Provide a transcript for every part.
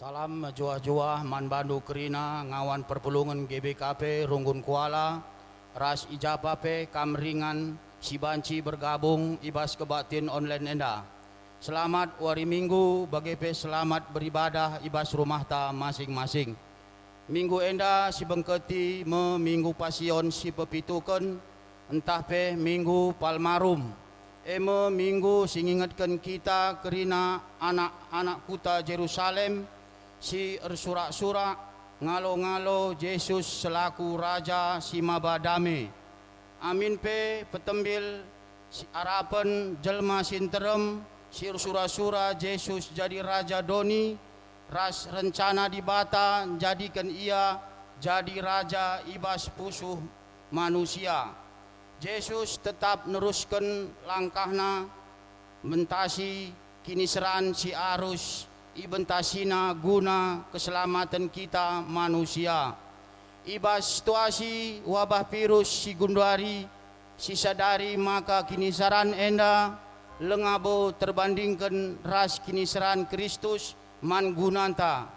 Salam juah-juah man bandu kerina ngawan perpulungan GBKP Runggun Kuala ras ijapape kamringan si banci bergabung ibas kebatin online enda. Selamat wari minggu bagepe selamat beribadah ibas rumah ta masing-masing. Minggu enda si bengketi minggu pasion si pepitukan entah pe minggu palmarum. Minggu singingatkan kita kerina anak-anak kuta Jerusalem si ersura-sura ngalo-ngalo Yesus selaku Raja si mabadame. Amin pe petembil si harapan jelma sinterem si ersura-sura Yesus jadi Raja Doni ras rencana di bata jadikan ia jadi Raja ibas pusuh manusia. Yesus tetap neruskan langkahna mentasi kini seran si arus ibentasina guna keselamatan kita manusia. Ibas situasi wabah virus si gunduari si sadari maka kini saran enda lengabo terbandingkan ras kini seran Kristus man gunanta.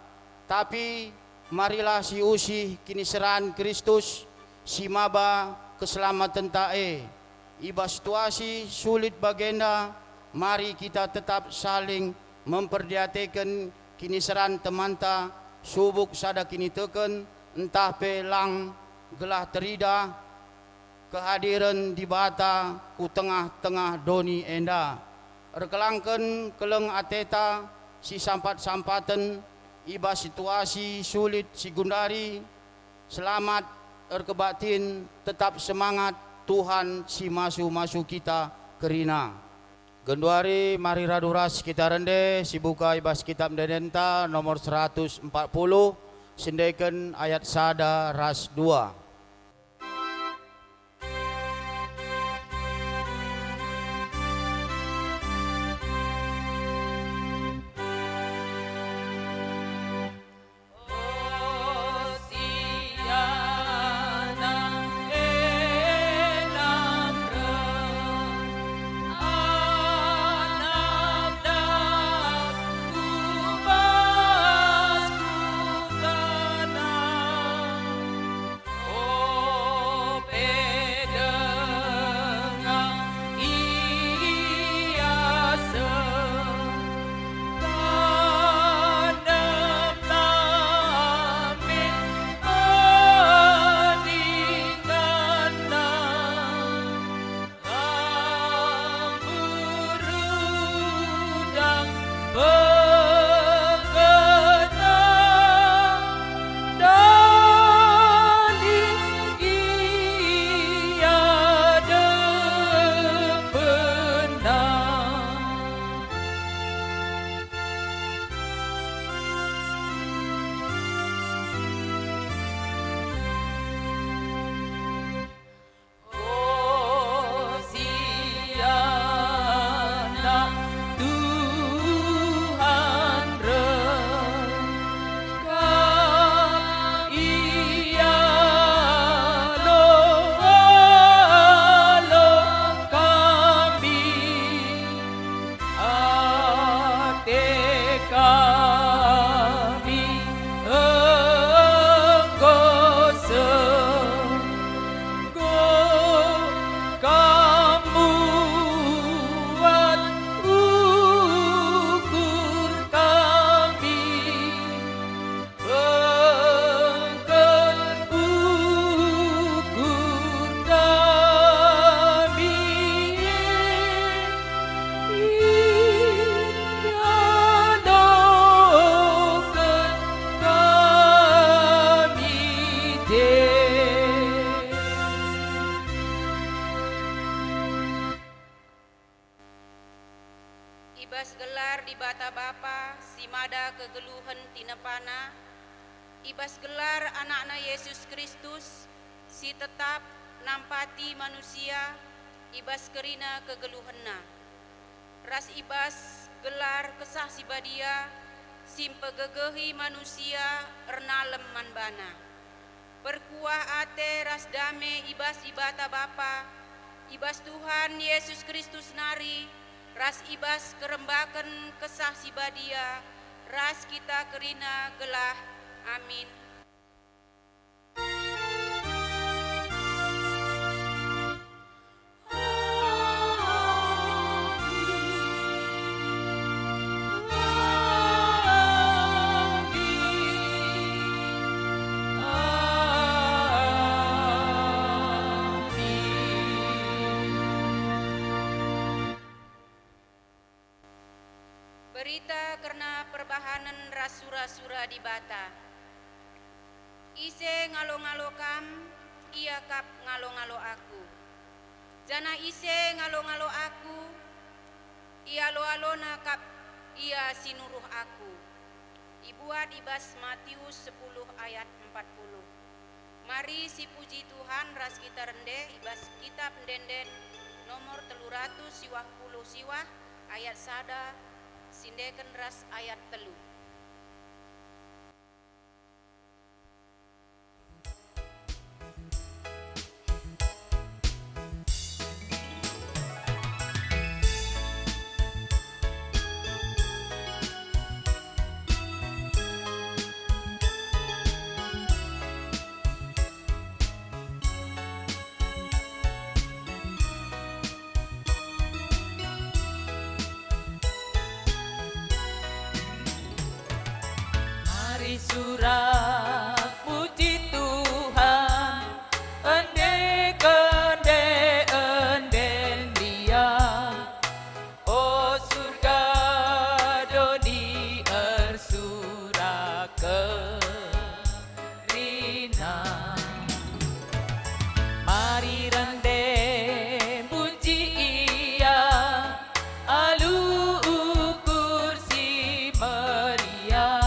Tapi marilah si usi kini seran Kristus si maba keselamatan tae. Ibas situasi sulit bagenda, mari kita tetap saling memperdiatekan kini seran temanta subuk sada kini teken entah pelang gelah terida kehadiran di bata ku tengah-tengah doni enda. Erkelangken keleng ateta si sampat-sampatan ibas situasi sulit si gundari selamat erkebatin tetap semangat Tuhan si masu-masu kita kerina. Genduari mari raduras kita rende si buka ibas kitab Dedenta nomor 140 sindaikan ayat sada ras 2. Ibas gelar di bata bapa si mada kegeluhan tinepana. Ibas gelar anakna Yesus Kristus si tetap nampati manusia ibas kerina kegeluhenna. Ras ibas gelar kesah si badia simpe gegehi manusia ernalem manbana. Perkuah ate ras dame ibas di bata bapa ibas Tuhan Yesus Kristus nari ras ibas kerembakan kesah si badia ras kita kerina gelah. Amin. Berita karena perbahanan rasura-sura di Bata. Ise ngalo-ngalo kam, ia kap ngalo-ngalo aku. Jana ise ngalo-ngalo aku, ia lo-alona kap ia sinuruh aku. Ibuat ibas Matius 10 ayat 40. Mari si puji Tuhan ras kita rende ibas kitab denden nomor 300 siwah puluh siwah ayat sada sindeken ras ayat telu. Surat puji Tuhan, ende dia, oh surga dodi ersura kerina. Mari rende puji ia, alu ukur si Maria.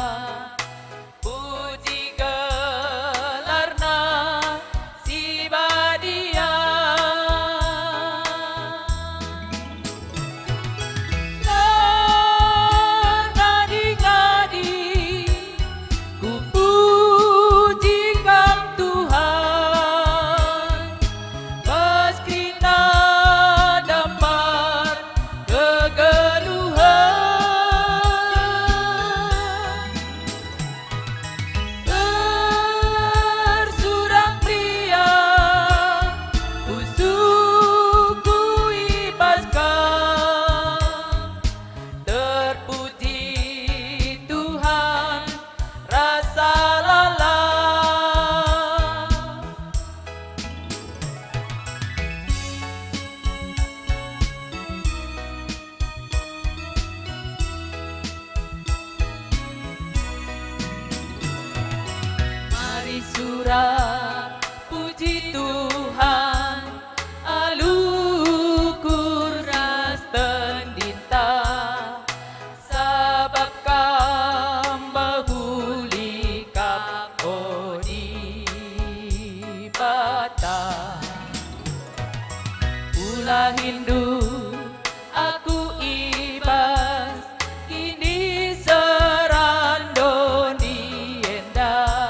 Surat puji Tuhan, alukur ras tendinta, sabab kam bahuli kap odi bata. Ulah Hindu aku ibas, kini serando di enda.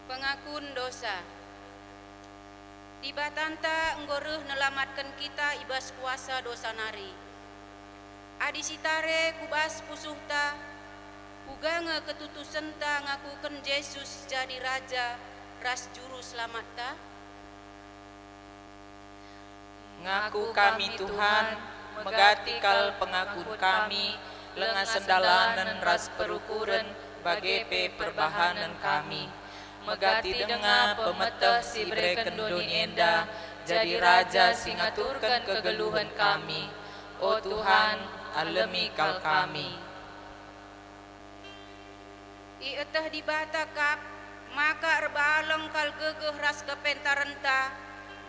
Pengakun dosa. Di batanta enggoreh nelamatkan kita ibas kuasa dosa nari. Adi sitare kubas pusuhta, pugange ketutusenta ngakuken Yesus jadi Raja ras juru selamat. Ngaku kami Tuhan, megatikal pengakun kami, lengan sendalanan ras perukuran, bagepe perbahanan kami. megati dengan pemeteh si breken doni enda, jadi raja sing ngaturkan kegeluhan kami. O Tuhan, alemi kal kami. I eteh di bata kap, maka erbaleng kal gegeh ras kepentarenta,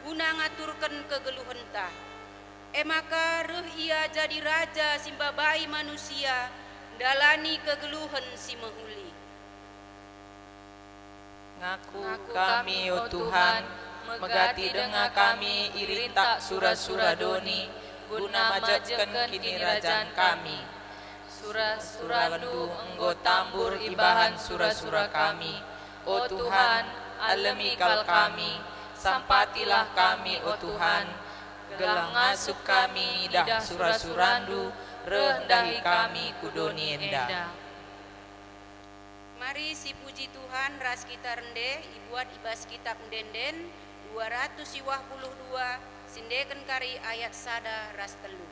guna ngaturkan kegeluhenta. Maka reh ia jadi raja simbabai manusia, dalani kegeluhan si mahuli. Ngaku kami, o Tuhan, megati dengan kami irintak sura-sura doni, guna majatkan kini rajaan kami. Sura-surandu enggo tambur ibahan sura-sura kami. O Tuhan, alemi kal kami, sampatilah kami, o Tuhan, gelang ngasup kami dah sura-surandu, rendahi kami kudoni enda. Mari si puji Tuhan ras kita rende, ibuat ibas kitab denden 252, sindeken kari ayat sada ras telu.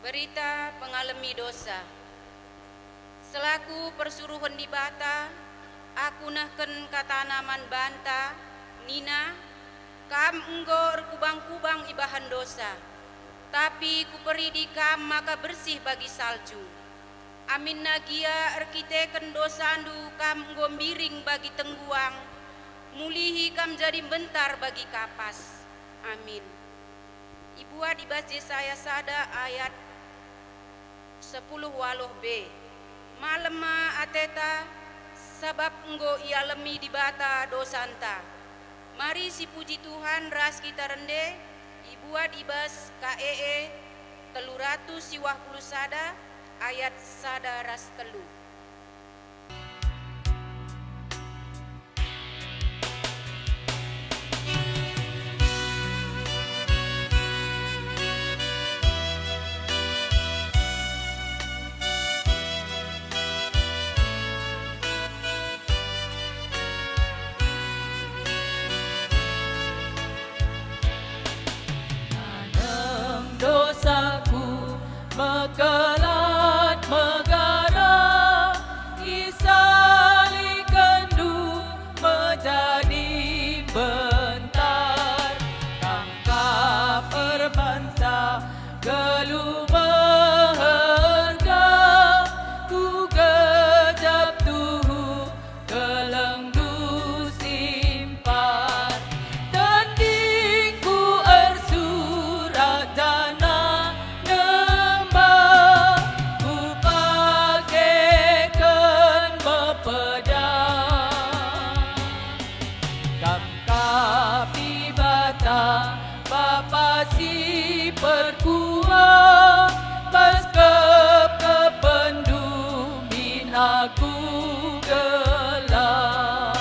Berita pengalami dosa. Selaku persuruhan di bata, aku nahken katanaman banta, Nina, kam enggo kubang-kubang ibahan dosa. Tapi kuperi di kam maka bersih bagi salju. Amin nagia erkiteken dosandu kam enggo miring bagi tengguang, mulihi kam jadi bentar bagi kapas. Amin. Ibuat ibas Yesaya sada ayat 10 B. Malema ateta sabab enggo ialemi di bata dosanta. Mari si puji Tuhan ras kita rende ibuat ibas KEE 320 sada ayat sada ras telu. Dosaku mekelat megara, isali kendu menjadi bentar, tangkap berbangsa gelu berharga, ku gejap tuhu kelengdu simpan, tandingku ersurat jana nembah, ku pakaikan mepedang, kamkap di bata Bapa si perkuah, paskep kependum binaku gelap.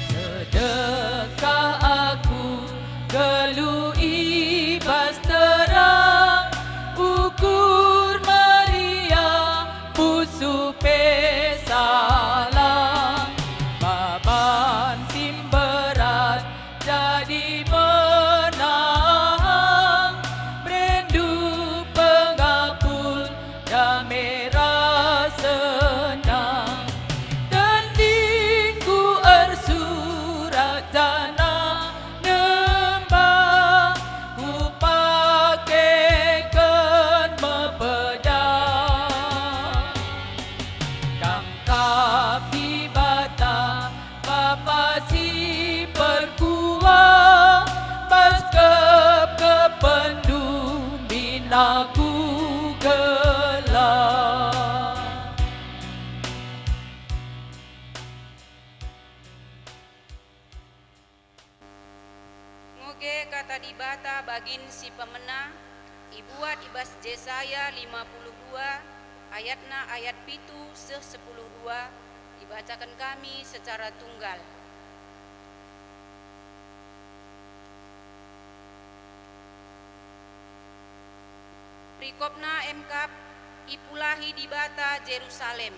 Sedekah aku gelu ibas terang, ukur Maria pusu pesalang, baban sim berat jadi menang, berindu pengapul damai senang, tandingku ersurat jana nembah, ku pakaikan mepedang, kamkap di bata Bapa si perkuah, paskep kependum binaku gelap. Ngoge kata di bata bagin si pemena ibuat ibas Yesaya 52 ayatna ayat pitu se 10:2 dibacakan kami secara tunggal. Prikopna emkap ipulahi di bata Jerusalem.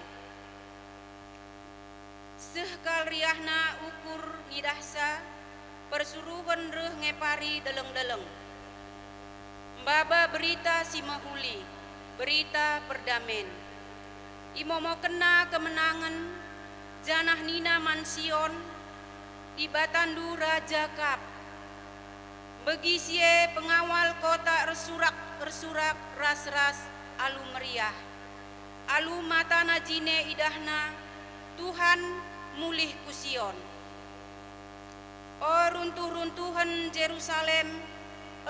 Sehkal riahna ukur ngidahsa persuruhan reh ngepari deleng-deleng. Baba berita si mahuli, berita perdamen. Imomo kena kemenangan, janah nina mansion, di batandu raja kap. Begi sie pengawal kota resurak ras-ras alu meriah. Alu matana jine idahna, Tuhan mulih kusion. O runtuh-runtuhan Jerusalem,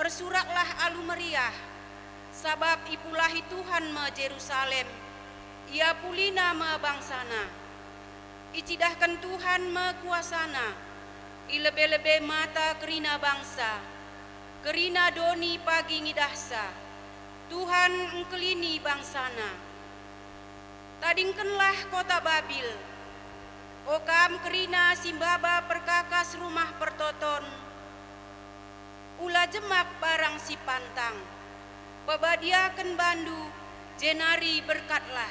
ersuraklah alu meriah, sabab ipulahi Tuhan me Jerusalem, ia pulina me bangsana. Icidahkan Tuhan me kuasana, ilebe-lebe mata kerina bangsa, kerina doni pagi ngidahsa, Tuhan engkelini bangsana. Tadingkenlah kota Babil, okam kerina simbaba perkakas rumah pertoton, ula jemak barang si pantang, pebadiaken bandu, jenari berkatlah,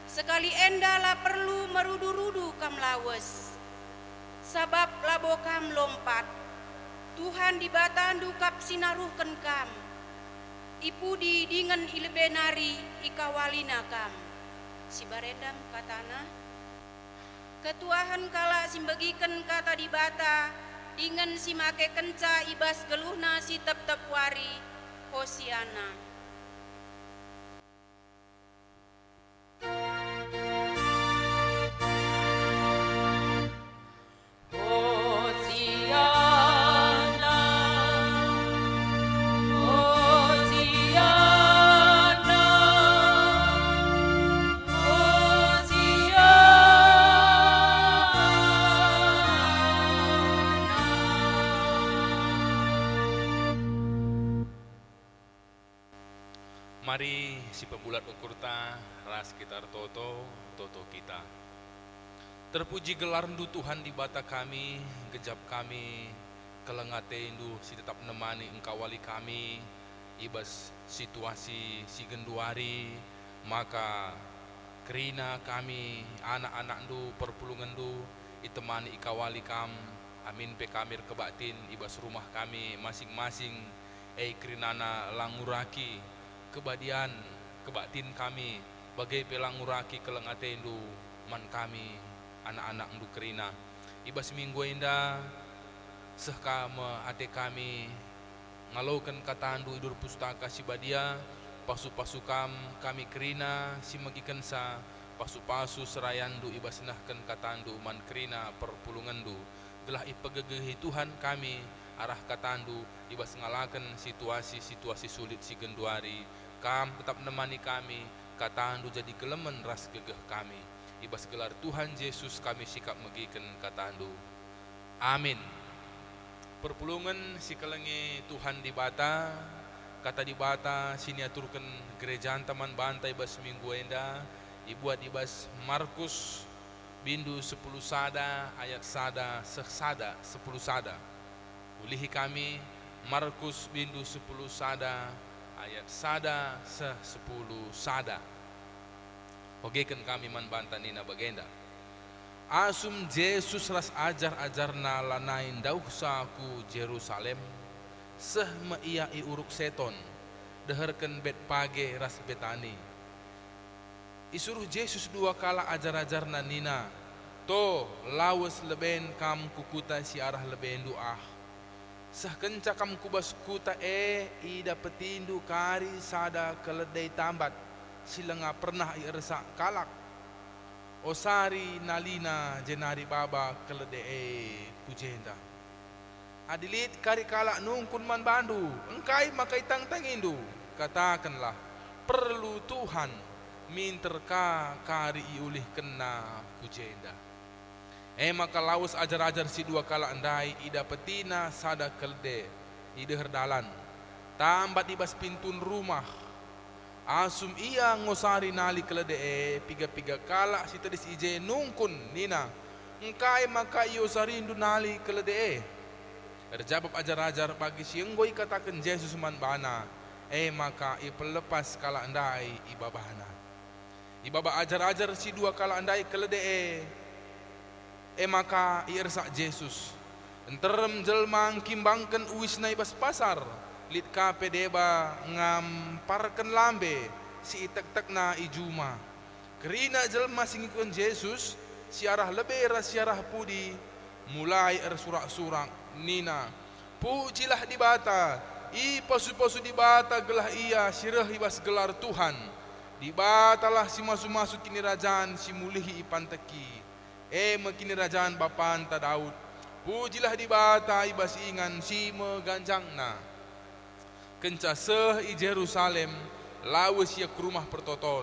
sekali endala perlu merudu-rudu kam lawes, sabab labo kam lompat, Tuhan di batandu kap sinaruhken kam, ipudi dengan ilbenari ikawalina kam, si barendam katana, ketuahan kala simbagiken kata di bata, dengan si make kenca ibas geluhna si tep-tep wari Hosiana. Mari si pebulat ukurta ras sekitar toto kita. Terpuji gelar ndu Tuhan di bata kami, gejap kami, kelengate ndu si tetap nemani engkau wali kami, ibas situasi si genduari, maka kerina kami anak-anak ndu perpulungan ndu itemani ikawali kam, amin pe kamir kebatin ibas rumah kami masing-masing, kerinana languraki kebadian kebatin kami bagai pelanguraki kelengate ndu man kami anak-anak ndu kerina ibas minggu indah sehka me ate kami ngalaukan kata ndu idur pustaka si badia pasu-pasu kami kerina si magikan sa pasu-pasu serayandu ibas nahkan kata ndu man kerina perpulungan ndu gelah ipegegehi Tuhan kami arah katandu ibas ngalakan situasi sulit si genduari kam tetap nemani kami katandu jadi gelemen ras gegeh kami ibas gelar Tuhan Yesus kami sikap megiken katandu amin. Perpulungan si kelengi Tuhan di bata kata di bata sini aturkan gerejaan teman bantai ibas minggu enda ibuat ibas Markus bindu 10 sada ayat sada sehsada 10 sada ulihi kami Markus bindu 10 sada ayat sada se 10 sada ogekan kami man bantan nina bagenda asum Yesus ras ajar-ajarna lanain dauh ku Jerusalem seh me ia uruk seton deherken bet page ras betani isuruh Yesus dua kala ajar-ajarna nina to lawas leben kam kukuta si arah leben doa sah kenca kam kubas kuta ida petindu kari sada keledai tambat silenga pernah irsa kalak osari nalina jenari baba keledai kujenda adilit kari kalak nungkun man bandu engkai makai tang indu katakanlah perlu Tuhan minterka kari iulih kena kujenda maka lawas ajar-ajar si dua kala andai ida petina sada kelde ida herdalan tambat ibas pintun rumah asum ia ngosari nali kelede piga-piga kala si tedis ije nungkun nina engkai maka iyo sarindu nali kelede terjawab ajar-ajar bagi si enggoi katakan Yesus man bana maka i pelepas kala andai ibabahana ibaba ajar-ajar si dua kala andai kelede maka irsa Yesus enterem jelmang kimbangken uis na ibas pasar lit kape deba ngamparken lambe si itek-tek na ijuma kerina jelma singikon Yesus siarah lebera siarah pudi mulai surak-surak nina pujilah di bata i pasu-pasu di bata gelah ia sirah ibas gelar Tuhan di batalah si masuk-masuk kini rajaan si mulihi ipanteki mekini rajaan bapanta Daud pujilah di bata ibas ingan si meganjangna kenca seh i Jerusalem lawas ia ke rumah pertoton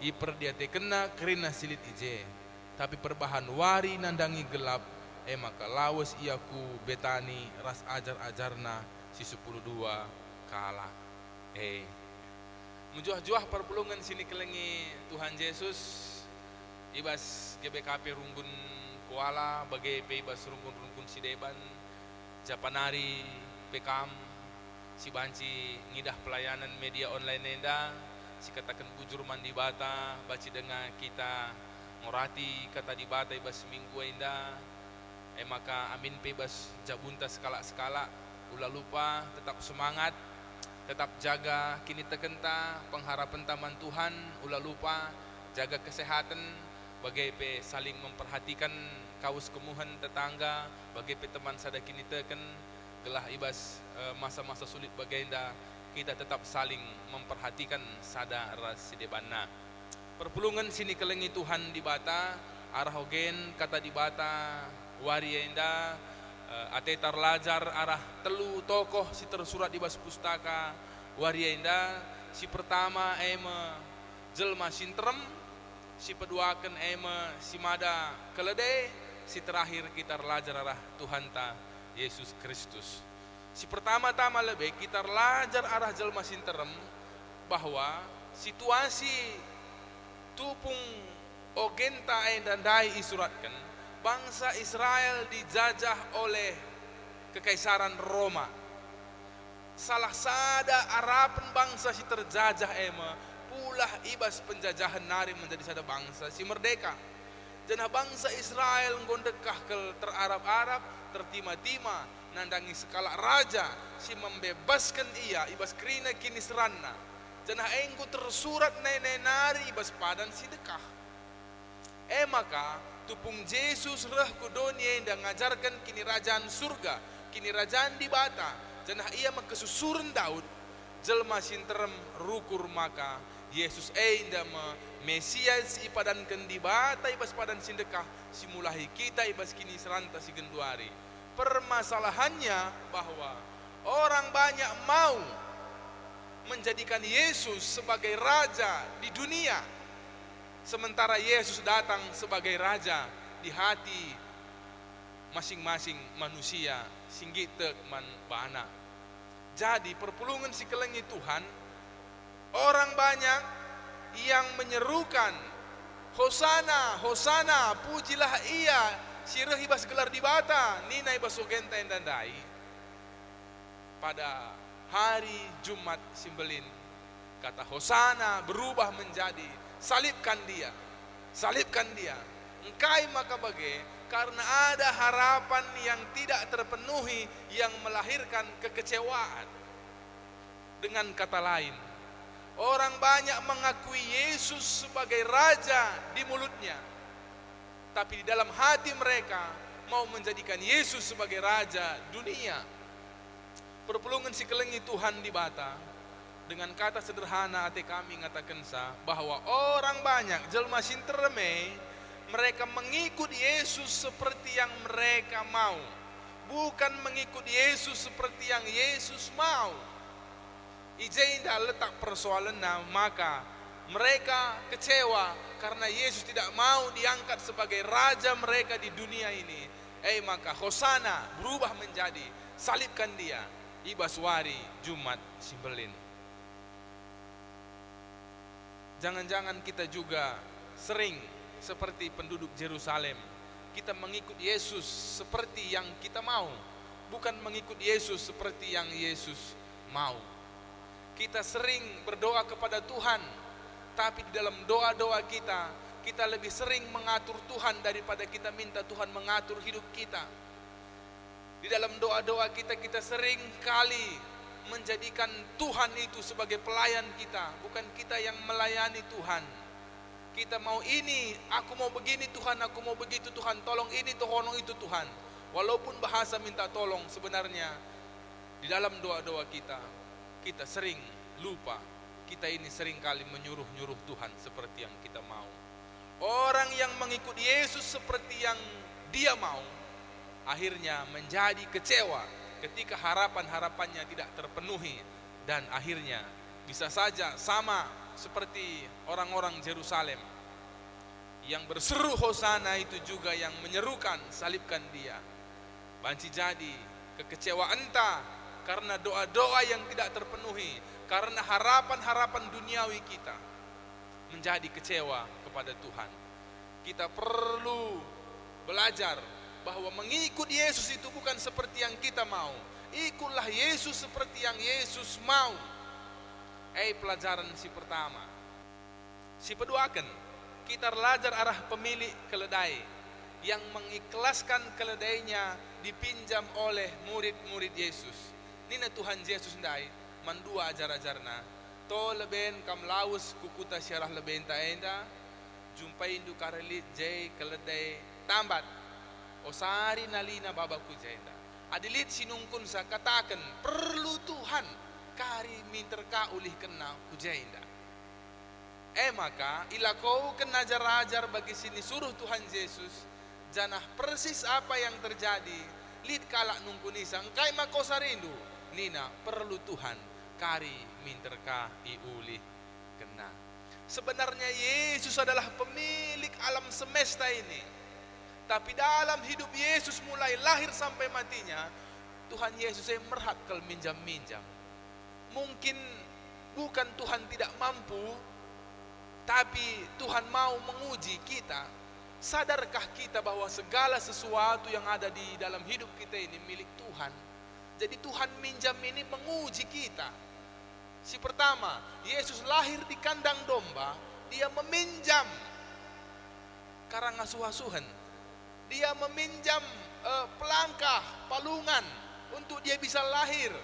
i perdiate kena kerina silit ije tapi perbahan wari nandangi gelap maka lawas ia ku betani ras ajar-ajarna si 12 kala mujuah-juah perpulungan sini kelengi Tuhan Yesus ibas GBKP Runggun Kuala bagai ibas rungkun-rungkun si deban Japanari pekam si banci ngidah pelayanan media online nenda si katakan bujur mandi bata baci dengan kita ngorati kata di bata ibas minggu enda maka amin ibas jabunta skala-skala ulah lupa tetap semangat tetap jaga kini tekenta pengharapan taman Tuhan ulah lupa jaga kesehatan bagai pe saling memperhatikan kaus kemuhan tetangga bagai pe teman sada kini teken gelah ibas masa-masa sulit bagenda kita tetap saling memperhatikan sada ras sidebana perpulungan sini kelengi Tuhan di bata arah hogen kata di bata warienda ate tarlajar arah telu tokoh si tersurat di bas pustaka warienda si pertama jelma sintrem si peduakan si mada keledai si terakhir kita lajar arah Tuhan ta Yesus Kristus si pertama-tama lebih kita lajar arah jelma sinterem bahwa situasi tupung ogenta dan dai isuratkan bangsa Israel dijajah oleh kekaisaran Roma. Salah sada harapan bangsa si terjajah ema pulah ibas penjajahan nari menjadi sada bangsa si merdeka. Janah bangsa Israel ngondekah ke terarab-arab tertima-tima nandangi sekala raja si membebaskan ia ibas kerina kini serana. Janah engku tersurat nenek nari ibas padan si dekah. Maka tupung Yesus reh kudonie dan ngajarkan kini rajaan surga, kini rajaan di bata. Janah ia kesusuran Daud, jelma sinterem rukur maka Yesus inda Mesias ipadankan di bata ibas padan sindekah simulahi kita ibas kini seranta si genduari. Permasalahannya bahwa orang banyak mau menjadikan Yesus sebagai raja di dunia, sementara Yesus datang sebagai raja di hati masing-masing manusia singgite man bana. Jadi perpulungan si kelengi Tuhan, orang banyak yang menyerukan Hosana, Hosana, pujilah ia sirah ibas gelar di bata nina ibas ogenta dan dai. Pada hari Jumat Simbelin kata Hosana berubah menjadi salibkan dia, salibkan dia. Engkai maka bagai karena ada harapan yang tidak terpenuhi yang melahirkan kekecewaan. Dengan kata lain, orang banyak mengakui Yesus sebagai raja di mulutnya, tapi di dalam hati mereka mau menjadikan Yesus sebagai raja dunia. Perpulungan si kelengi Tuhan di bata dengan kata sederhana ate kami ngatakan bahwa orang banyak jelma sintereme mereka mengikut Yesus seperti yang mereka mau, bukan mengikut Yesus seperti yang Yesus mau. Ijeinda letak persoalannya, maka mereka kecewa karena Yesus tidak mau diangkat sebagai raja mereka di dunia ini. Maka Hosana berubah menjadi salibkan dia ibaswari Jumat Simbelin. Jangan-jangan kita juga sering seperti penduduk Yerusalem, kita mengikut Yesus seperti yang kita mau, bukan mengikut Yesus seperti yang Yesus mau. Kita sering berdoa kepada Tuhan, tapi di dalam doa-doa kita lebih sering mengatur Tuhan daripada kita minta Tuhan mengatur hidup kita. Di dalam doa-doa kita sering kali menjadikan Tuhan itu sebagai pelayan kita, bukan kita yang melayani Tuhan. Kita mau ini, aku mau begini Tuhan, aku mau begitu Tuhan, tolong ini, tolong itu Tuhan. Walaupun bahasa minta tolong, sebenarnya di dalam doa-doa kita sering lupa. Kita ini sering kali menyuruh-nyuruh Tuhan seperti yang kita mau. Orang yang mengikut Yesus seperti yang dia mau, akhirnya menjadi kecewa ketika harapan-harapannya tidak terpenuhi. Dan akhirnya bisa saja sama seperti orang-orang Yerusalem yang berseru Hosana itu juga yang menyerukan salibkan dia. Banci jadi kekecewaan entah karena doa-doa yang tidak terpenuhi, karena harapan-harapan duniawi kita menjadi kecewa kepada Tuhan. Kita perlu belajar bahwa mengikut Yesus itu bukan seperti yang kita mau. Ikutlah Yesus seperti yang Yesus mau. Pelajaran si pertama. Si peduakan, kita belajar arah pemilik keledai yang mengikhlaskan keledainya dipinjam oleh murid-murid Yesus. Nina Tuhan Yesus ndai mandua ajar-ajarna. To leben kam laus kukuta syarah leben taenda jumpai indu karelit jay keledai tambat osari nalina babaku jenda. Adilit sinungkun sa katakan perlu Tuhan kari minterka ulih kena kujenda. Maka ilakau kena ajar-ajar bagi sini suruh Tuhan Yesus janah persis apa yang terjadi. Lid kalak nungkunisa engkai mako sarindu nina perlu Tuhan kari minterka iulih kena. Sebenarnya Yesus adalah pemilik alam semesta ini, tapi dalam hidup Yesus mulai lahir sampai matinya Tuhan Yesus merhak kel minjam-minjam. Mungkin bukan Tuhan tidak mampu, tapi Tuhan mau menguji kita. Sadarkah kita bahwa segala sesuatu yang ada di dalam hidup kita ini milik Tuhan? Jadi Tuhan minjam ini menguji kita. Si pertama, Yesus lahir di kandang domba, dia meminjam karang asuh-asuhan. Dia meminjam pelangkah, palungan untuk dia bisa lahir.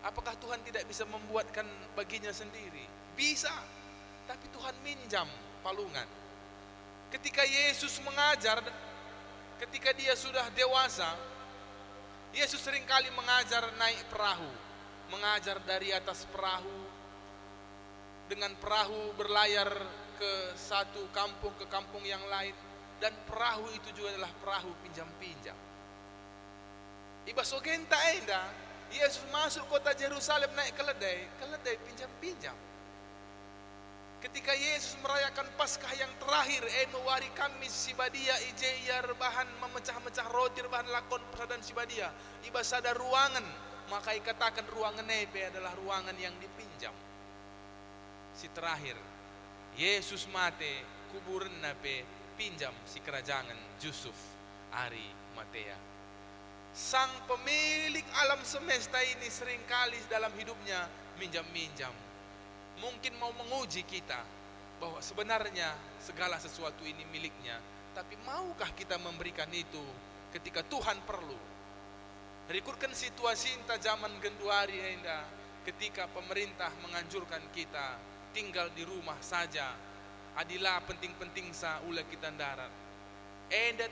Apakah Tuhan tidak bisa membuatkan baginya sendiri? Bisa, tapi Tuhan minjam palungan. Ketika Yesus mengajar, ketika dia sudah dewasa, Yesus seringkali mengajar naik perahu, mengajar dari atas perahu, dengan perahu berlayar ke satu kampung ke kampung yang lain, dan perahu itu juga adalah perahu pinjam-pinjam. Iba sogenta enda, Yesus masuk kota Yerusalem naik keledai pinjam-pinjam. Ketika Yesus merayakan Paskah yang terakhir, wari Kamis sibadia ije rebahan memecah-mecah roti rebahan lakon persadan sibadia, iba sada ruangan, maka ikatakan ruangan nepe adalah ruangan yang dipinjam. Si terakhir, Yesus mate kuburan nape pinjam si kerajaan Yusuf Arimatea. Sang pemilik alam semesta ini seringkali dalam hidupnya minjam-minjam. Mungkin mau menguji kita bahwa sebenarnya segala sesuatu ini miliknya, tapi maukah kita memberikan itu ketika Tuhan perlu? Rekurkan situasi entah zaman genduari enda, ketika pemerintah menganjurkan kita tinggal di rumah saja, adilah penting-penting sa ula kita darat. Enda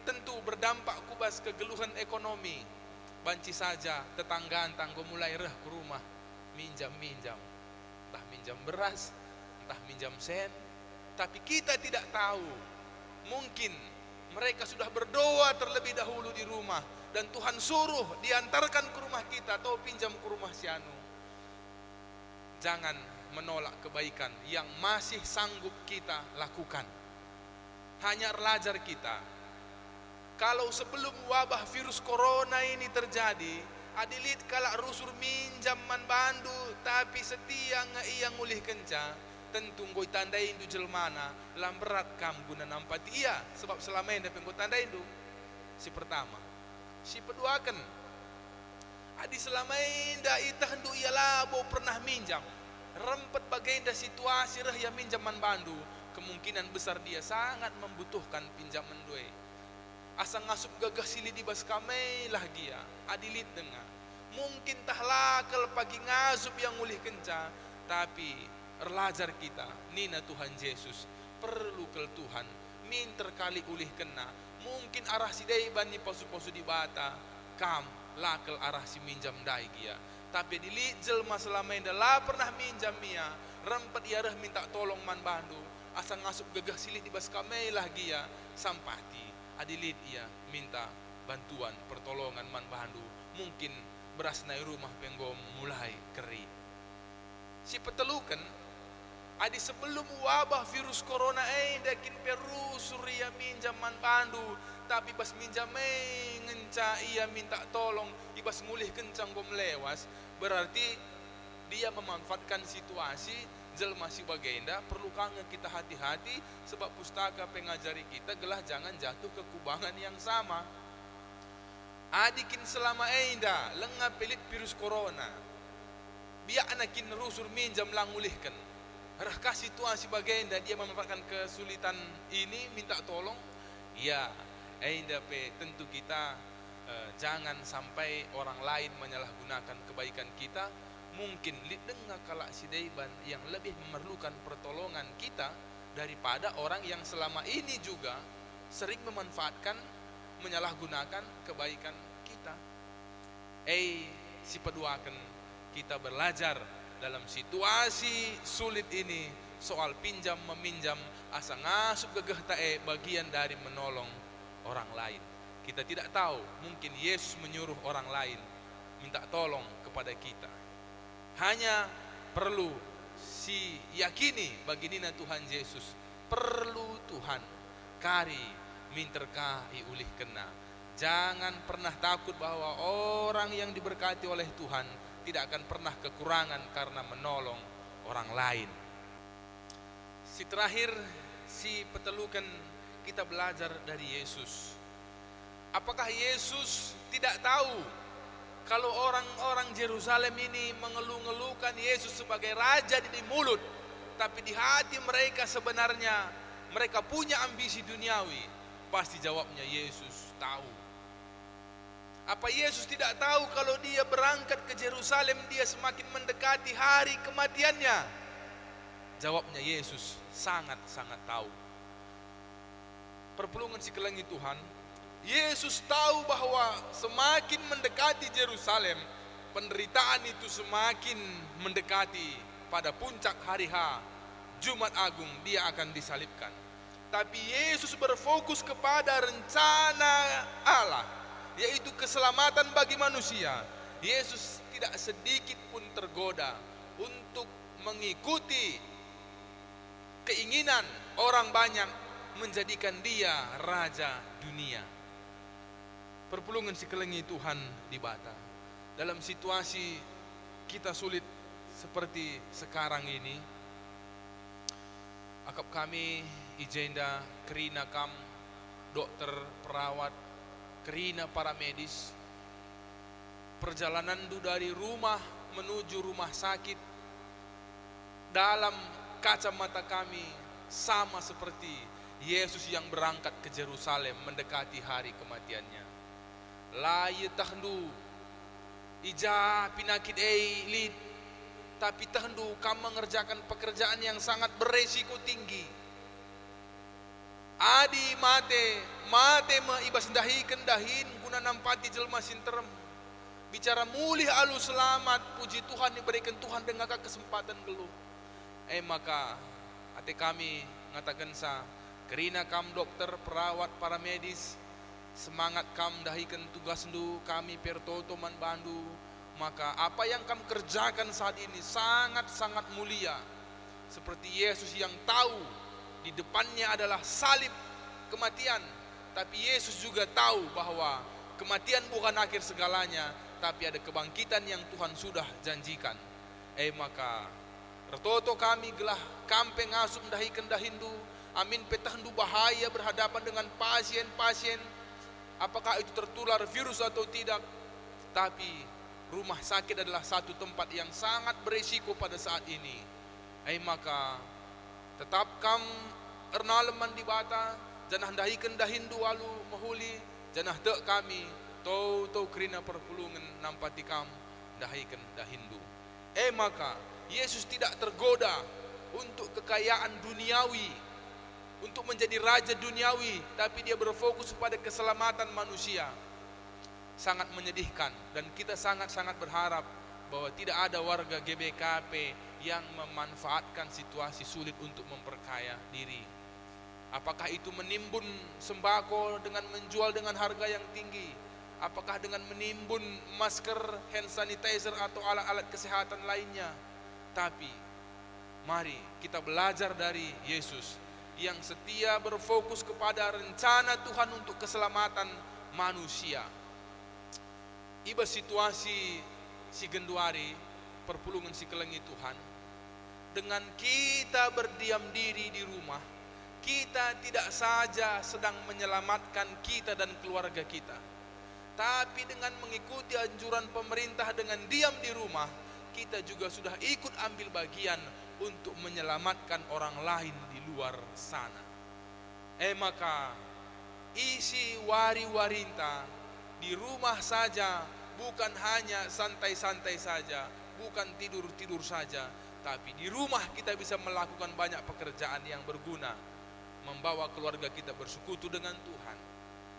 tentu berdampak kubas kegeluhan ekonomi. Banci saja tetanggaan tanggo mulai reh ke rumah minjam-minjam. Entah minjam beras, entah minjam sen, tapi kita tidak tahu. Mungkin mereka sudah berdoa terlebih dahulu di rumah, dan Tuhan suruh diantarkan ke rumah kita atau pinjam ke rumah si anu. Jangan menolak kebaikan yang masih sanggup kita lakukan. Hanya belajar kita, kalau sebelum wabah virus corona ini terjadi, adilit kalak rusur minjam man bandu, tapi setia ia ngulih kenca, tentu ngoi tandai indu jelmana, lamberat kam guna nampati ia, sebab selama ini dapat ngoi tandai indu. Si pertama, si kedua kan, adi selama ini ita hendu ia labo pernah minjam, rempet bagenda situasi reh ya minjam man bandu, kemungkinan besar dia sangat membutuhkan pinjaman due. Asang ngasup gagah sili di bas kamei lah dia, adilit dengar. Mungkin tah lakal pagi ngasup yang ulih kenca, tapi erlajar kita, nina Tuhan Yesus, perlu kel Tuhan, minter kali ulih kena, mungkin arah si dai bani posu-posu di bata, kam lakal arah si minjam dai dia. Tapi dilit jelma selama ini lah pernah minjam mia, rempet ia reh minta tolong man bandu, asang ngasup gagah silih di bas kamei lah dia, sampati. Adilit ia minta bantuan pertolongan man bandu, mungkin beras naik rumah penggom mulai kering. Si petelukan adi sebelum wabah virus corona dakin Peru suria minjam man bandu, tapi bas minjam ngenca ia minta tolong ibas ngulih kencang gom lewas, berarti dia memanfaatkan situasi. Jelma si bagenda perlu kangen kita hati-hati, sebab pustaka pengajari kita gelah jangan jatuh ke kubangan yang sama. Adikin selama enda lengah pelit virus corona, biak anakin rusur minjam langulihkan. Rahkah situasi bagenda dia memanfaatkan kesulitan ini minta tolong? Ya, enda pe tentu kita jangan sampai orang lain menyalahgunakan kebaikan kita. Mungkin lidengah kalak si daiban yang lebih memerlukan pertolongan kita daripada orang yang selama ini juga sering memanfaatkan, menyalahgunakan kebaikan kita. Si peduakan kita belajar dalam situasi sulit ini soal pinjam meminjam, asa ngasup gegeh tae bagian dari menolong orang lain. Kita tidak tahu, mungkin Yesus menyuruh orang lain minta tolong kepada kita. Hanya perlu si yakini bagi nina Tuhan Yesus, perlu Tuhan kari minterkai ulih kena. Jangan pernah takut bahwa orang yang diberkati oleh Tuhan tidak akan pernah kekurangan karena menolong orang lain. Si terakhir, si petelukan kita belajar dari Yesus. Apakah Yesus tidak tahu kalau orang-orang Yerusalem ini mengeluh-ngeluhkan Yesus sebagai raja di mulut, tapi di hati mereka sebenarnya mereka punya ambisi duniawi? Pasti jawabnya Yesus tahu. Apa Yesus tidak tahu kalau dia berangkat ke Yerusalem dia semakin mendekati hari kematiannya? Jawabnya Yesus sangat-sangat tahu. Perpulungan sekeliling Tuhan, Yesus tahu bahwa semakin mendekati Yerusalem, penderitaan itu semakin mendekati. Pada puncak hari H, Jumat Agung, dia akan disalibkan. Tapi Yesus berfokus kepada rencana Allah, yaitu keselamatan bagi manusia. Yesus tidak sedikit pun tergoda untuk mengikuti keinginan orang banyak menjadikan dia raja dunia. Perpulungan sekeliling Tuhan di Bata, dalam situasi kita sulit seperti sekarang ini, akap kami ijenda kerina kam, dokter, perawat, kerina para medis, perjalanan dari rumah menuju rumah sakit dalam kacamata kami sama seperti Yesus yang berangkat ke Yerusalem mendekati hari kematiannya. Laye tahndu ija pinakit lid, tapi tahndu kamu mengerjakan pekerjaan yang sangat beresiko tinggi. Adi mate me ibas dahi kendahin guna nampati jelma sinterem. Bicara mulih alu selamat, puji Tuhan diberikan Tuhan dengan kesempatan geluh. Maka ate kami ngatakan sa kerina kam dokter, perawat, para medis, semangat kam dahikan tugas ndu kami pertoto man bandu. Maka apa yang kamu kerjakan saat ini sangat-sangat mulia. Seperti Yesus yang tahu di depannya adalah salib, kematian. Tapi Yesus juga tahu bahwa kematian bukan akhir segalanya, tapi ada kebangkitan yang Tuhan sudah janjikan. Maka retoto kami gelah kampe ngasum dahikan dahindu, amin petahdu bahaya berhadapan dengan pasien-pasien, apakah itu tertular virus atau tidak. Tapi rumah sakit adalah satu tempat yang sangat berisiko pada saat ini. Maka tetap kam ernaleman di Bata, janah dahikan dahindu alu mahuli, janah dek kami tau kerina perpulungan nampati kam dahikan dahindu. Maka Yesus tidak tergoda untuk kekayaan duniawi, untuk menjadi raja duniawi, tapi dia berfokus pada keselamatan manusia. Sangat menyedihkan, dan kita sangat-sangat berharap bahwa tidak ada warga GBKP yang memanfaatkan situasi sulit untuk memperkaya diri. Apakah itu menimbun sembako dengan menjual dengan harga yang tinggi, apakah dengan menimbun masker, hand sanitizer atau alat-alat kesehatan lainnya. Tapi mari kita belajar dari Yesus yang setia berfokus kepada rencana Tuhan untuk keselamatan manusia. Iba situasi si genduari perpulungan si kelengi Tuhan, dengan kita berdiam diri di rumah, kita tidak saja sedang menyelamatkan kita dan keluarga kita, tapi dengan mengikuti anjuran pemerintah dengan diam di rumah, kita juga sudah ikut ambil bagian untuk menyelamatkan orang lain di luar sana. Maka isi wari-warinta di rumah saja, bukan hanya santai-santai saja, bukan tidur-tidur saja, tapi di rumah kita bisa melakukan banyak pekerjaan yang berguna, membawa keluarga kita bersekutu dengan Tuhan.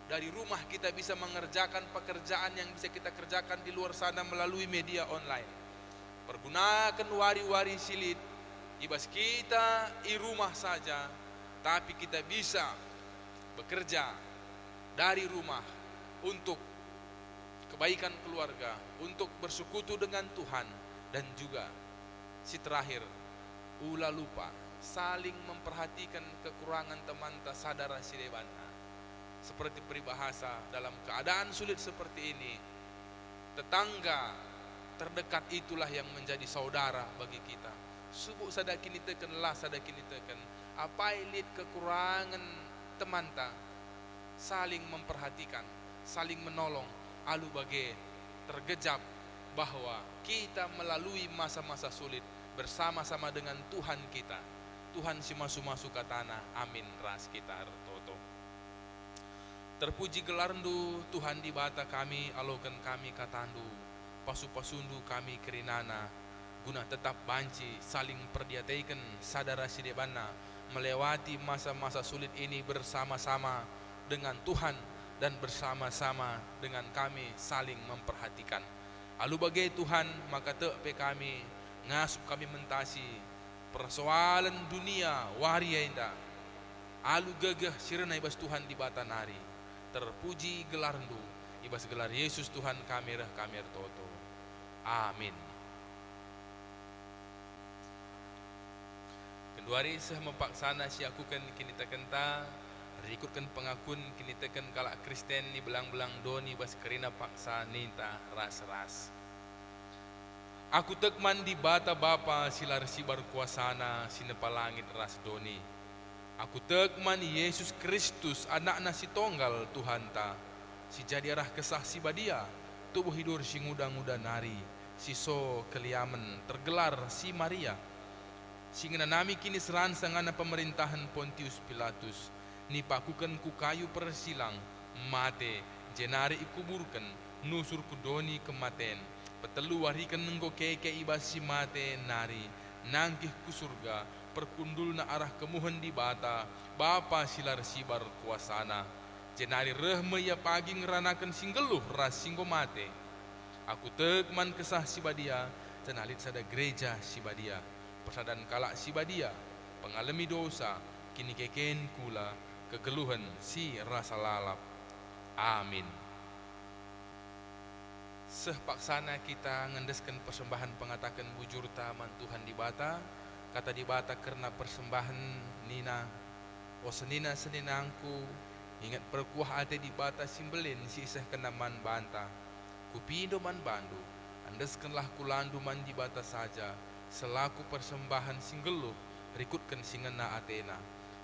Dari rumah kita bisa mengerjakan pekerjaan yang bisa kita kerjakan di luar sana melalui media online. Pergunakan wari-wari silit, ibas kita di rumah saja, tapi kita bisa bekerja dari rumah untuk kebaikan keluarga, untuk bersekutu dengan Tuhan. Dan juga si terakhir, ulah lupa saling memperhatikan kekurangan teman sadara sidebanta. Seperti peribahasa, dalam keadaan sulit seperti ini, tetangga terdekat itulah yang menjadi saudara bagi kita. Subuk sadakini teken lah sadakini teken. Apa ilit kekurangan teman ta, saling memperhatikan, saling menolong, alu bagai tergejap bahwa kita melalui masa-masa sulit bersama-sama dengan Tuhan kita. Tuhan si masu-masu katana, amin ras kita toto. Terpuji gelarndu Tuhan di bata kami, alokan kami katandu, pasu-pasundu kami kerinana, guna tetap banci saling perdiataikan sadara sidebana, melewati masa-masa sulit ini bersama-sama dengan Tuhan dan bersama-sama dengan kami saling memperhatikan. Alu bagai Tuhan maka tepe kami ngasup kami mentasi persoalan dunia waria indah. Alu gagah sirna ibas Tuhan di bata nari. Terpuji gelarndu ibas gelar Yesus Tuhan kami reh kami toto. Amin. Kenduari seh mempaksana si aku kan kini tekenta rikutkan pengakun kini teken kalak Kristen ni belang-belang doni bas kerina paksa ninta ras-ras. Aku tekman di bata bapa silar sibar kuasana sinepalangit ras doni. Aku tekman Yesus Kristus anakna si tonggal Tuhan ta. Si jadi arah kesah si badia tubuh hidur si nguda-nguda nari. Si so keliamen tergelar si Maria. Singena nami kini seransangana pemerintahan Pontius Pilatus. Nipakukan ku kayu persilang mate jenari ikuburkan nusur ku doni kematen petelu warikan nenggo keke ibas si mate nari nangkih ku surga perkundul na arah kemuhen di bata bapa silar sibar kuasana jenari rehme ya pagi ngeranakan singgeluh ras singgo mate. Aku tekman kesah si badia tenalit sada gereja si badia persadan kalak si badia pengalami dosa kini keken kula kegeluhan si rasa lalap. Amin. Sehpaksana kita ngendeskan persembahan pengatakan bujur taman Tuhan di bata, kata di bata karena persembahan nina o senina seninangku ingat perkuah ate di bata simbelin si iseh kenaman banta kupindo man bandu andeskanlah kulandu man di bata saja selaku persembahan singgeluh rikutkan singena atena.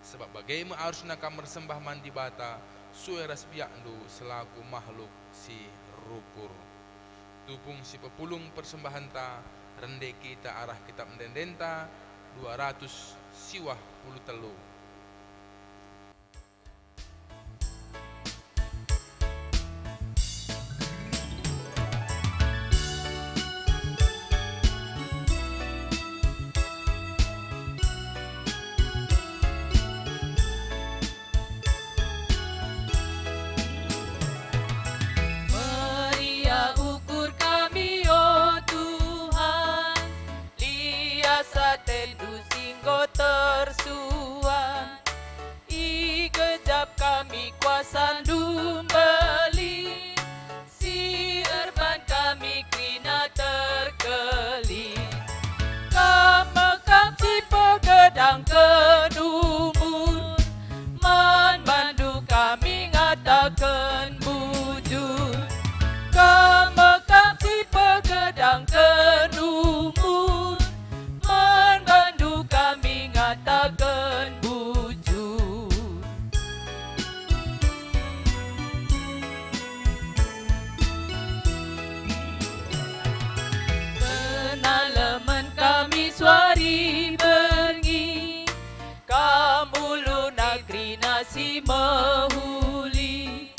Sebab bagaimana harusnya kamar sembah mandi bata sueras biakdu selaku makhluk si rukur. Tupung si pepulung persembahan ta rende kita arah kitab mendendenta 200 siwah puluh telu. Tersuan I gejap kami kuasandu beli si erban kami kina terkeli kamekam si pegedang kedumur man bandu kami ngatakan bujur kamekam si pegedang kedumur man bandu kami ngatakan bujur. Penalaman kami suari bengi kamulu negeri nasi mahuli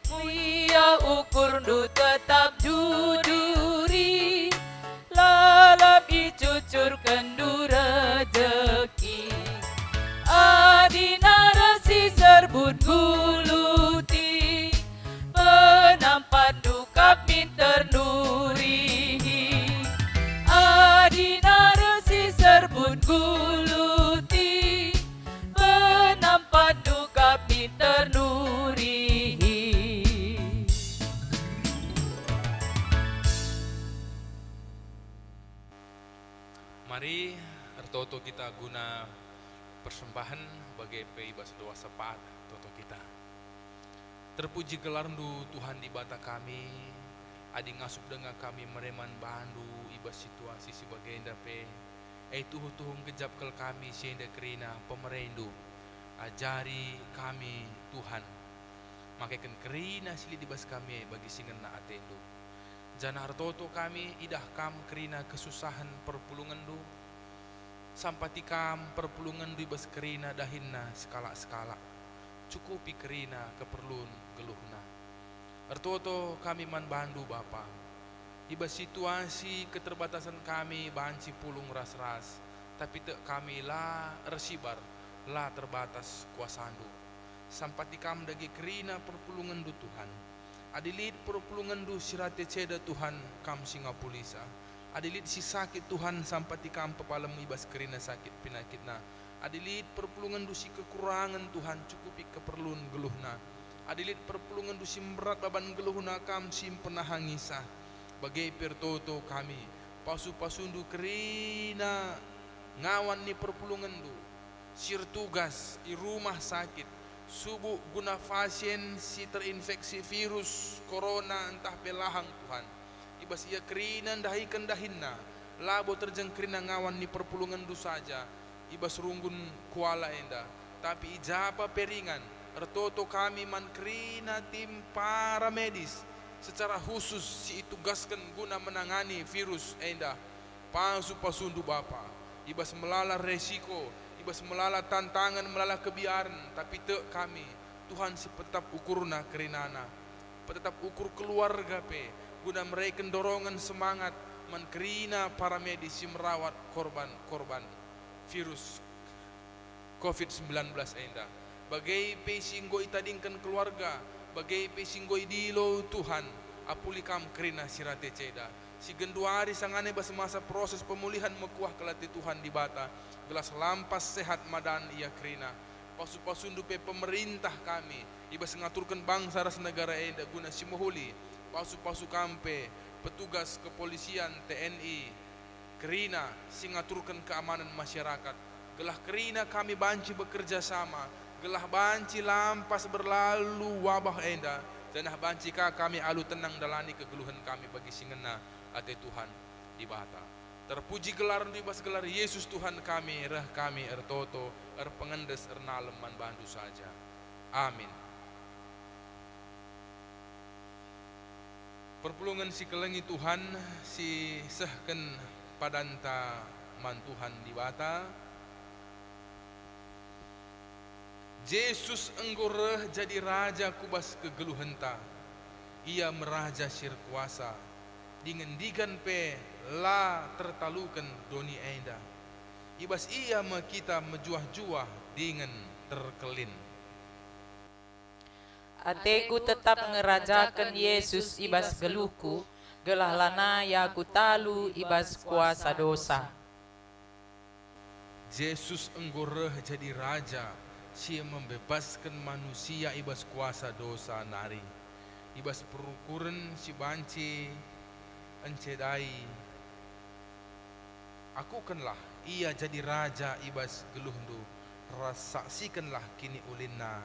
muia ukur du tetap jujuri lalap icucur kendu rejeki adina resi serbut guluti penampan dukap minter nurihi adina resi serbut guluti penampan dukap minter nurihi. Mari ertoto kita guna persembahan bagi peibas doa sepat toto kita. Terpuji gelarndu Tuhan di bata kami, adi ngasup dengan kami mereman bandu ibas situasi sebagai dape tuhung kejap kel kami sienda kerina pemerendu ajari kami Tuhan makaikan kerina sili dibas kami bagi singena atendu jana hartoto kami idah kam kerina kesusahan perpulungan du sampati kam perpulungan du ibas kerina dahinna skala cukupi kerina keperluan geluhna hartoto kami man bandu Bapa ibas situasi keterbatasan kami banci pulung ras-ras tapi te kami lah resibar lah terbatas kuasandu sampati kam dagi kerina perpulungan du Tuhan adilit perpulungan du sirate ceda Tuhan kam singapulisa adilit si sakit Tuhan sampati kam pepalem ibas kerina sakit pinakitna adilit perpulungan du si kekurangan Tuhan cukupi keperluan geluhna adilit perpulungan du si berat baban geluhna kam sim penahangisa bagai pertoto kami pasu-pasundu kerina ngawan ni perpulungan du sir tugas i rumah sakit subuh guna pasien si terinfeksi virus corona entah pelahang Tuhan ibas ia kerina dahikan dahinna labo terjeng kerina ngawan ni perpulungan du saja ibas runggun kuala enda tapi ijapa peringan ertoto kami man kerina tim para medis secara khusus si tugaskan guna menangani virus enda pasu-pasundu Bapa ibas melala resiko ibas melala tantangan melala kebiaran tapi te kami Tuhan si tetap ukurna kerinana tetap ukur keluarga pe guna mereka dorongan semangat menkerina para medis si merawat korban virus COVID-19 enda bagai pe singgo itadingkan keluarga bagai pe singgo idilo Tuhan apuli kam kerina sirate ceda si genduari sangane bas masa proses pemulihan mekuah kelati Tuhan di bata gelas lampas sehat madan ia kerina pasu-pasundu pe pemerintah kami ibas ngaturkan bangsa ras negara enda guna si mohuli pasu-pasu kampe petugas kepolisian TNI kerina si ngaturkan keamanan masyarakat gelah kerina kami banci bekerja sama gelah banci lampas berlalu wabah enda danah banci kami alu tenang dalani kegeluhan kami bagi singena ate Tuhan di bata terpuji gelar di bas gelar Yesus Tuhan kami reh kami ertoto pengendes nalem man bandu saja amin. Perpulungan si kelengi Tuhan si sehken padanta man Tuhan di bata Yesus enggoreh jadi raja kubas kegeluhenta ia meraja sir kuasa dingendikan pe la tertalukan doni enda ibas ia me kita mejuah-juah dengan terkelin ateku tetap ngerajakan Yesus ibas geluhku gelah lana ya ku talu ibas kuasa dosa Yesus enggoreh jadi raja si membebaskan manusia ibas kuasa dosa nari ibas perukuran si banci encedai akukanlah ia jadi raja ibas geluhndu rasaksikanlah kini ulinna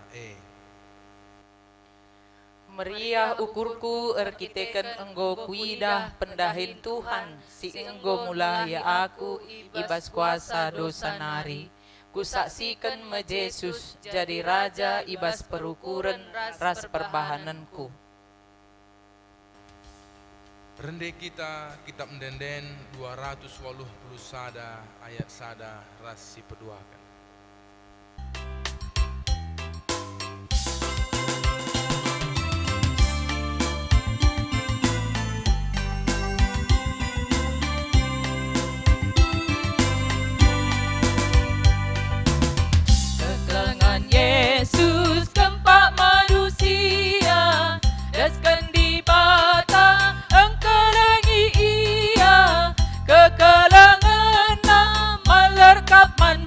meriah ukurku erkiteken enggo kuidah pendahin Tuhan si enggo mula ya aku ibas kuasa dosa nari kusaksikan me Yesus jadi raja ibas perukuran ras perbahananku. Rende kita kitab mendenden 280 sada ayat sada ras si peduakan. Yesus kempak manusia daskan di bata engkelengi ia kekelangan malerkap man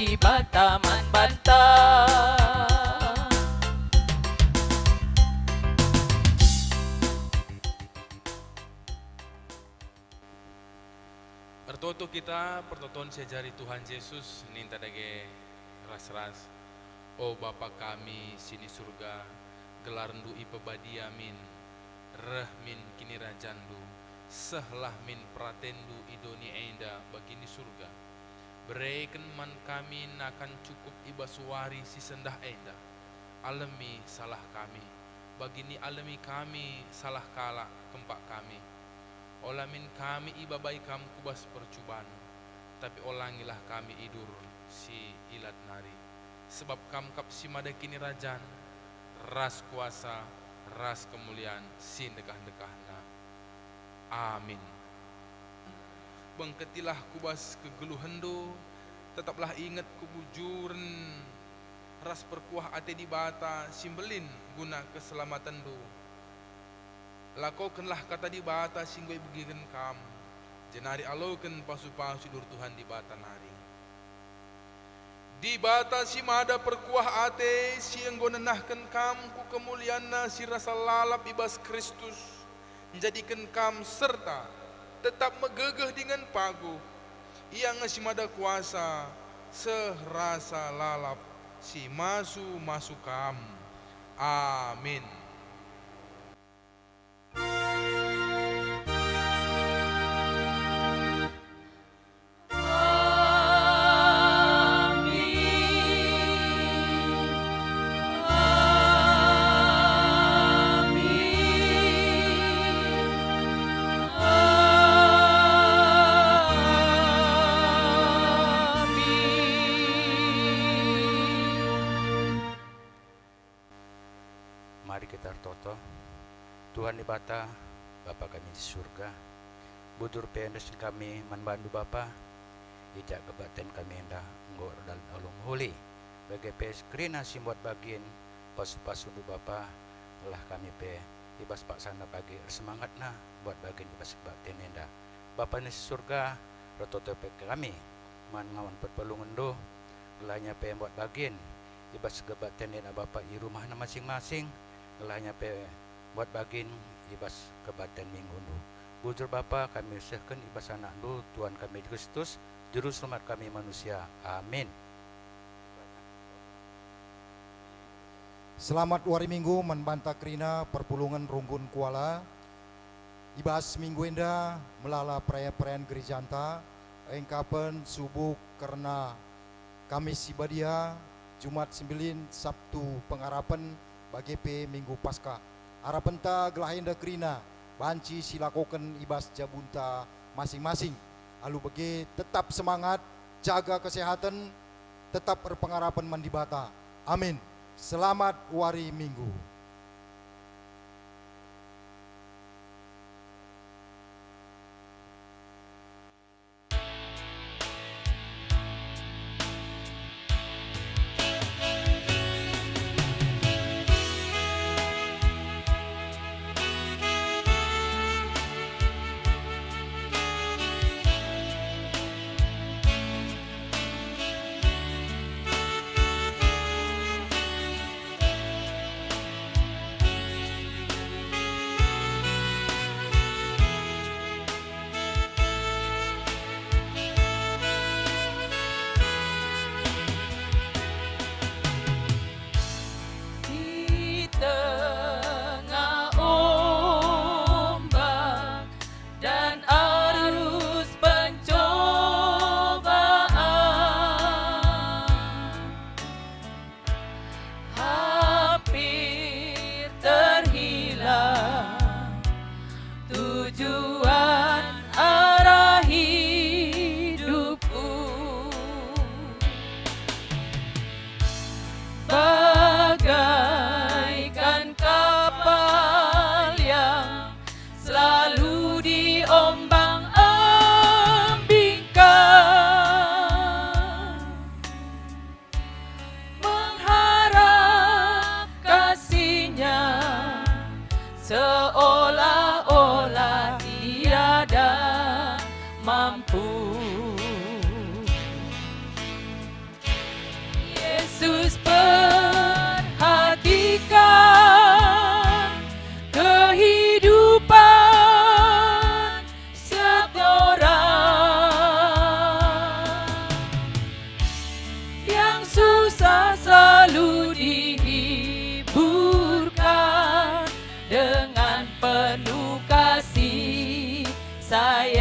di bata man banta. Pertoto kita pertoton sejari Tuhan Yesus ninta dage ras-ras. O Bapa kami sini surga, gelar ndu ipebadia min, reh min kini rajandu, sehlah min pratendu idoni enda bagini surga. Bereken man kami nakan cukup ibasuari si sendah enda, alami salah kami, bagini alami kami salah kala kempak kami. Olamin kami ibabai kam kubas percubaan, tapi olangilah kami idur si ilat nari. Sebab kam kap si mada kini rajan, ras kuasa, ras kemuliaan, si dekah-dekahna. Amin. Bengketilah kubas kegeluhendo, tetaplah ingat kebujuran, ras perkuah ate di bata, simbelin guna keselamatan do. Lakokanlah kata di bata singgoy begigen kam, jenari aloken pasu-pasu dur Tuhan di bata nari. Di bata si mada perkuah ate si enggo nenahken kam ku kemulianna si rasa lalap ibas Kristus, menjadikan kam serta tetap megegeh dengan pagu. Ia si mada kuasa serasa lalap si masu kam. Amin. Mari kita bertoto. Tuhan di bata, Bapa kami di surga, budur pendes kami manbandu Bapa, ijak kebaten kami hendak ngor dalam olong huli, bagi pes kerina simbuat bagian pasu-pasu du Bapa, lah kami pe ibas pak sana bagi semangat na buat bagian ibas kebaten hendak. Bapa di surga, rototo pe kami, man ngawan perpelungan do, gelahnya pe buat bagian ibas kebaten hendak Bapa di rumah masing-masing. Gelahnya pe buat bagin ibas kebaten minggu nu. Bujur Bapa kami usahakan ibas anak nu Tuhan kami Kristus juru selamat kami manusia. Amin. Selamat hari Minggu membantah kerina perpulungan Runggun Kuala. Ibas minggu enda melala perayaan gereja anta engkapen subuh karena Kamis Ibadia Jumat 9 Sabtu pengharapan bagi P Minggu Pasca. Harapenta gelahinda kerina banci silakoken ibas jabunta masing-masing. Alu bagi tetap semangat, jaga kesehatan, tetap berpengharapan mandibata. Amin. Selamat hari Minggu. Yesus perhatikan kehidupan setiap orang yang susah selalu dihiburkan dengan penuh kasih sayang.